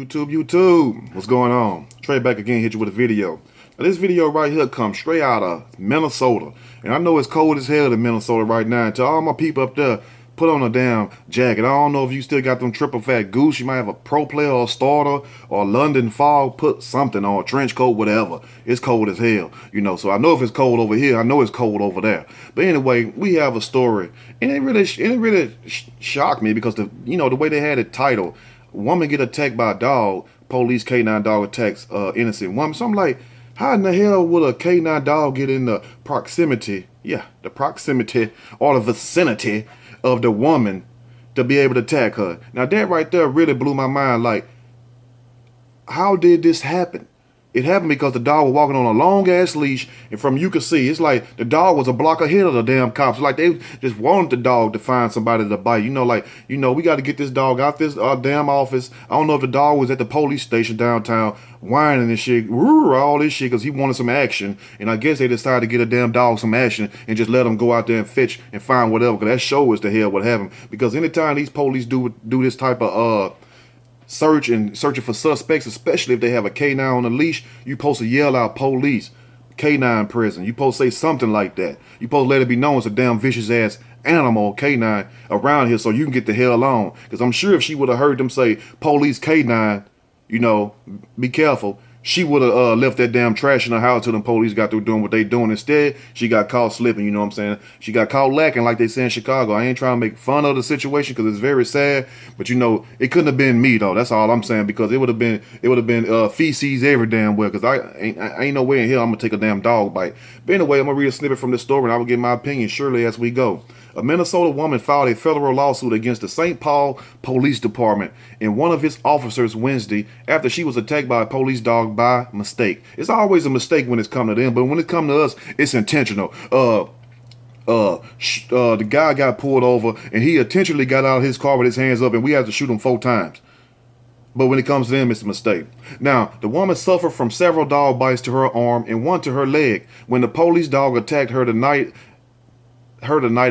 YouTube, what's going on? Trey back again, hit you with a video. Now, this video right here comes straight out of Minnesota. And I know it's cold as hell in Minnesota right now. And to all my people up there, put on a damn jacket. I don't know if you still got them triple fat goose. You might have a pro player or a starter or a London fog. Put something on, a trench coat, whatever. It's cold as hell, So I know if it's cold over here, I know it's cold over there. But anyway, we have a story, and it really shocked me because the way they had it titled, "Woman get attacked by a dog. Police K9 dog attacks innocent woman." So I'm like, how in the hell would a K9 dog get in the proximity? Yeah, the proximity or the vicinity of the woman to be able to attack her. Now that right there really blew my mind. Like, how did this happen? It happened because the dog was walking on a long ass leash, and from you could see, it's like the dog was a block ahead of the damn cops. Like they just wanted the dog to find somebody to bite. We got to get this dog out this damn office. I don't know if the dog was at the police station downtown whining and shit, all this shit, because he wanted some action. And I guess they decided to get a damn dog some action and just let him go out there and fetch and find whatever. Because that show is the hell what happened. Because anytime these police do this type of searching for suspects, especially if they have a K9 on a leash, you supposed to yell out police, K9 prison. You supposed to say something like that. You supposed to let it be known it's a damn vicious ass animal, K9, around here so you can get the hell on. Because I'm sure if she would have heard them say police K9, be careful, she would have left that damn trash in her house till them police got through doing what they doing. Instead, she got caught slipping, you know what I'm saying? She got caught lacking, like they say in Chicago. I ain't trying to make fun of the situation because it's very sad, but it couldn't have been me though. That's all I'm saying, because it would have been feces every damn well, because I ain't no way in hell I'm gonna take a damn dog bite. But anyway, I'm gonna read a snippet from this story and I will give my opinion surely as we go. A Minnesota woman filed a federal lawsuit against the St. Paul Police Department and one of its officers Wednesday after she was attacked by a police dog by mistake. It's always a mistake when it's come to them, but when it comes to us, it's intentional. The guy got pulled over and he intentionally got out of his car with his hands up, and we had to shoot him 4 times. But when it comes to them, it's a mistake. Now, the woman suffered from several dog bites to her arm and one to her leg when the police dog attacked her the night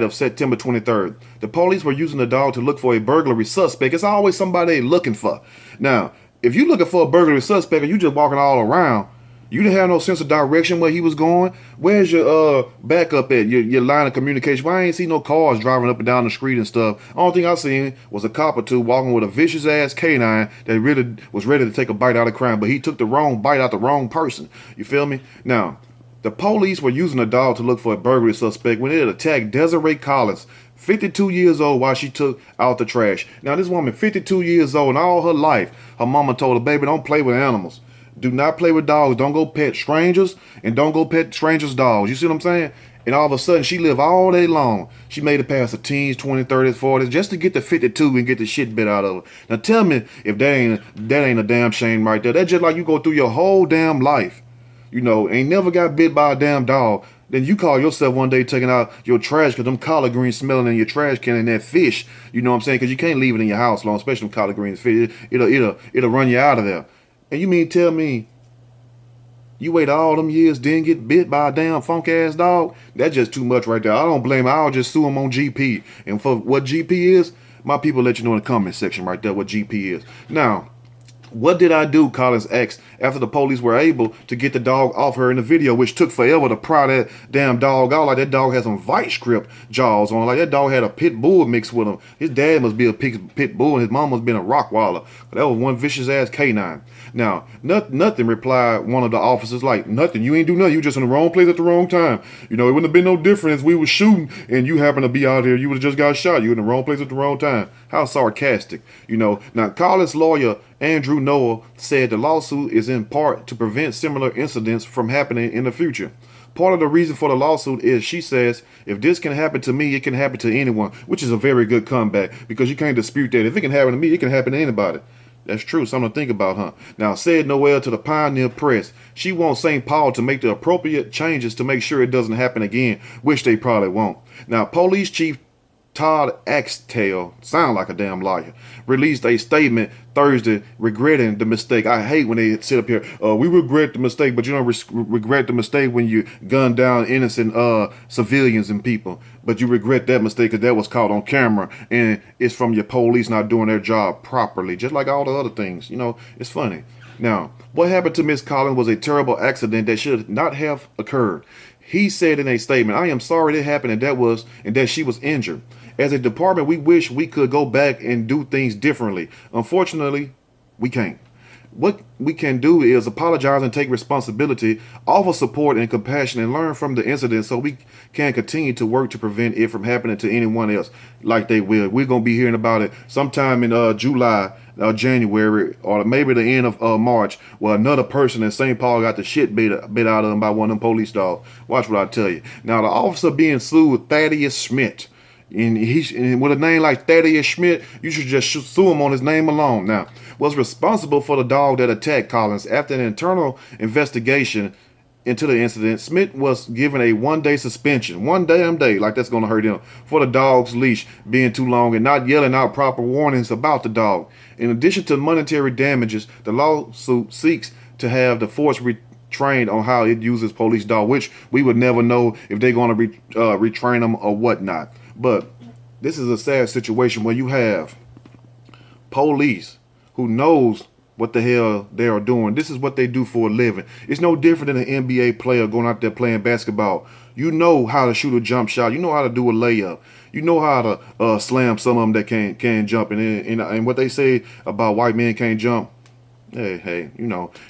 of September 23rd. The police were using the dog to look for a burglary suspect. It's always somebody they looking for. Now, if you're looking for a burglary suspect and you just walking all around, you didn't have no sense of direction where he was going. Where's your backup at? Your line of communication? Why I ain't see no cars driving up and down the street and stuff? Only thing I seen was a cop or two walking with a vicious ass canine that really was ready to take a bite out of crime, but he took the wrong bite out the wrong person. You feel me? Now, the police were using a dog to look for a burglary suspect when it attacked Desiree Collins, 52 years old, while she took out the trash. Now, this woman, 52 years old, and all her life, her mama told her, baby, don't play with animals. Do not play with dogs. Don't go pet strangers, and don't go pet strangers' dogs. You see what I'm saying? And all of a sudden, she lived all day long. She made it past the teens, 20s, 30s, 40s, just to get to 52 and get the shit bit out of her. Now, tell me if that ain't a damn shame right there. That's just like you go through your whole damn life. Ain't never got bit by a damn dog. Then you call yourself one day taking out your trash because them collard greens smelling in your trash can and that fish. You know what I'm saying? Because you can't leave it in your house long, especially them collard greens fish. It'll run you out of there. And you mean tell me you wait all them years, didn't get bit by a damn funk ass dog? That's just too much right there. I don't blame her. I'll just sue him on GP. And for what GP is, my people let you know in the comment section right there what GP is. Now, what did I do, Collins asked, after the police were able to get the dog off her in the video, which took forever to pry that damn dog out. Like that dog had some vice grip jaws on. Like that dog had a pit bull mixed with him. His dad must be a pit bull and his mom must be a Rottweiler. That was one vicious ass canine. Now, nothing, replied one of the officers. Like, nothing. You ain't do nothing. You just in the wrong place at the wrong time. It wouldn't have been no difference. We was shooting and you happened to be out here. You would have just got shot. You in the wrong place at the wrong time. How sarcastic. Now, Collins' lawyer, Andrew Noah, said the lawsuit is in part to prevent similar incidents from happening in the future. Part of the reason for the lawsuit is, she says, if this can happen to me, it can happen to anyone, which is a very good comeback because you can't dispute that. If it can happen to me, it can happen to anybody. That's true. Something to think about, huh? Now, said Noel to the Pioneer Press, she wants St. Paul to make the appropriate changes to make sure it doesn't happen again, which they probably won't. Now, Police Chief Todd Axtell, sound like a damn liar, released a statement Thursday regretting the mistake. I hate when they sit up here, we regret the mistake, but you don't regret the mistake when you gun down innocent civilians and people. But you regret that mistake because that was caught on camera and it's from your police not doing their job properly, just like all the other things. It's funny. Now, what happened to Miss Collins was a terrible accident that should not have occurred. He said in a statement, I am sorry that happened and that she was injured. As a department, we wish we could go back and do things differently. Unfortunately, we can't. What we can do is apologize and take responsibility, offer support and compassion, and learn from the incident so we can continue to work to prevent it from happening to anyone else like they will. We're going to be hearing about it sometime in July, January, or maybe the end of March, where another person in St. Paul got the shit bit out of them by one of them police dogs. Watch what I tell you. Now, the officer being sued, Thaddeus Schmidt. And with a name like Thaddeus Schmidt, you should just sue him on his name alone. Now, was responsible for the dog that attacked Collins. After an internal investigation into the incident, Smith was given a 1-day suspension. One damn day, like that's going to hurt him, for the dog's leash being too long and not yelling out proper warnings about the dog. In addition to monetary damages, the lawsuit seeks to have the force trained on how it uses police dog, which we would never know if they're going to retrain them or whatnot. But this is a sad situation where you have police who knows what the hell they are doing. This is what they do for a living. It's no different than an NBA player going out there playing basketball. You know how to shoot a jump shot. You know how to do a layup. You know how to slam some of them that can jump. And what they say about white men can't jump, hey,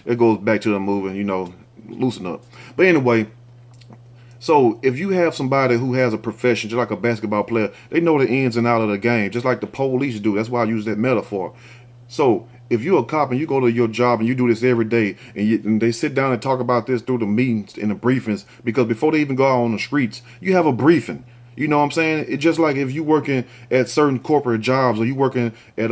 it goes back to the movie, loosen up. But anyway, so if you have somebody who has a profession, just like a basketball player, they know the ins and out of the game, just like the police do. That's why I use that metaphor. So if you're a cop and you go to your job and you do this every day, and they sit down and talk about this through the meetings and the briefings, because before they even go out on the streets, you have a briefing. You know what I'm saying? It's just like if you working at certain corporate jobs or you working at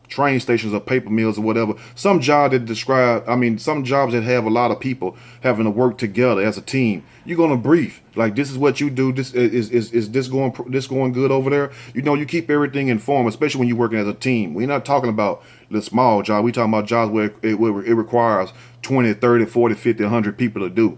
train stations or paper mills or whatever. Some jobs that have a lot of people having to work together as a team. You're gonna brief. Like, this is what you do. This is this going good over there. You keep everything informed, especially when you're working as a team. We're not talking about the small job. We're talking about jobs where it requires 20, 30, 40, 50, 100 people to do.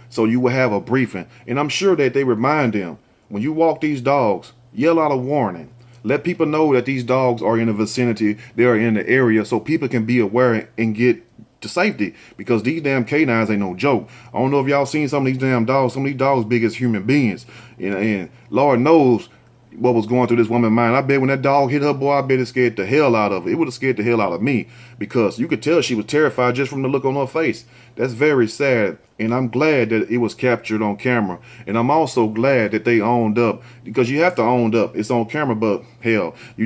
So you will have a briefing, and I'm sure that they remind them when you walk these dogs, yell out a warning. Let people know that these dogs are in the vicinity, they are in the area, so people can be aware and get to safety, because these damn canines ain't no joke. I don't know if y'all seen some of these damn dogs. Some of these dogs big as human beings, and Lord knows what was going through this woman's mind. I bet when that dog hit her, boy, I bet it scared the hell out of her. It would have scared the hell out of me, because you could tell she was terrified just from the look on her face. That's very sad, and I'm glad that it was captured on camera. And I'm also glad that they owned up, because you have to own up. It's on camera, but hell, a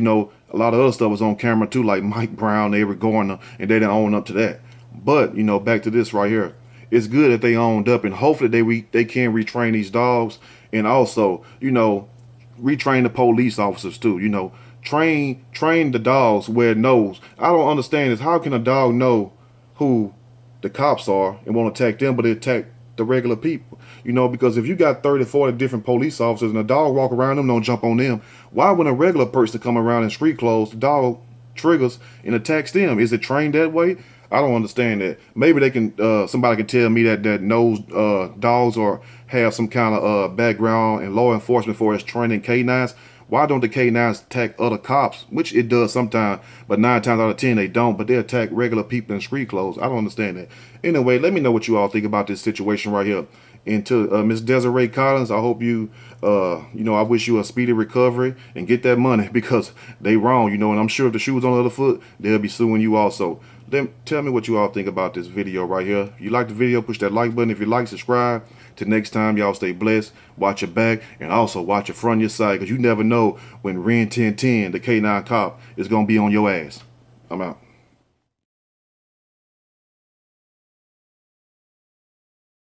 lot of other stuff was on camera too, like Mike Brown, Avery Gardner, and they didn't own up to that. But, back to this right here. It's good that they owned up, and hopefully they can retrain these dogs, and also, retrain the police officers too. Train the dogs where it knows. I don't understand is how can a dog know who the cops are and won't attack them, but it attack the regular people? Because if you got 30, 40 different police officers and a dog walk around them, don't jump on them. Why when a regular person come around in street clothes, the dog triggers and attacks them? Is it trained that way? I don't understand that. Maybe they can. Somebody can tell me that knows dogs or have some kind of background in law enforcement for its training canines. Why don't the canines attack other cops? Which it does sometimes, but 9 times out of 10 they don't. But they attack regular people in street clothes. I don't understand that. Anyway, let me know what you all think about this situation right here. And to Miss Desiree Collins, I hope I wish you a speedy recovery and get that money, because they wrong, and I'm sure if the shoe was on the other foot, they'll be suing you also. Then tell me what you all think about this video right here. If you like the video, push that like button. If you like, subscribe. Till next time, y'all stay blessed. Watch your back, and also watch your front, your side, because you never know when Ren 1010, the K9 cop, is going to be on your ass. I'm out.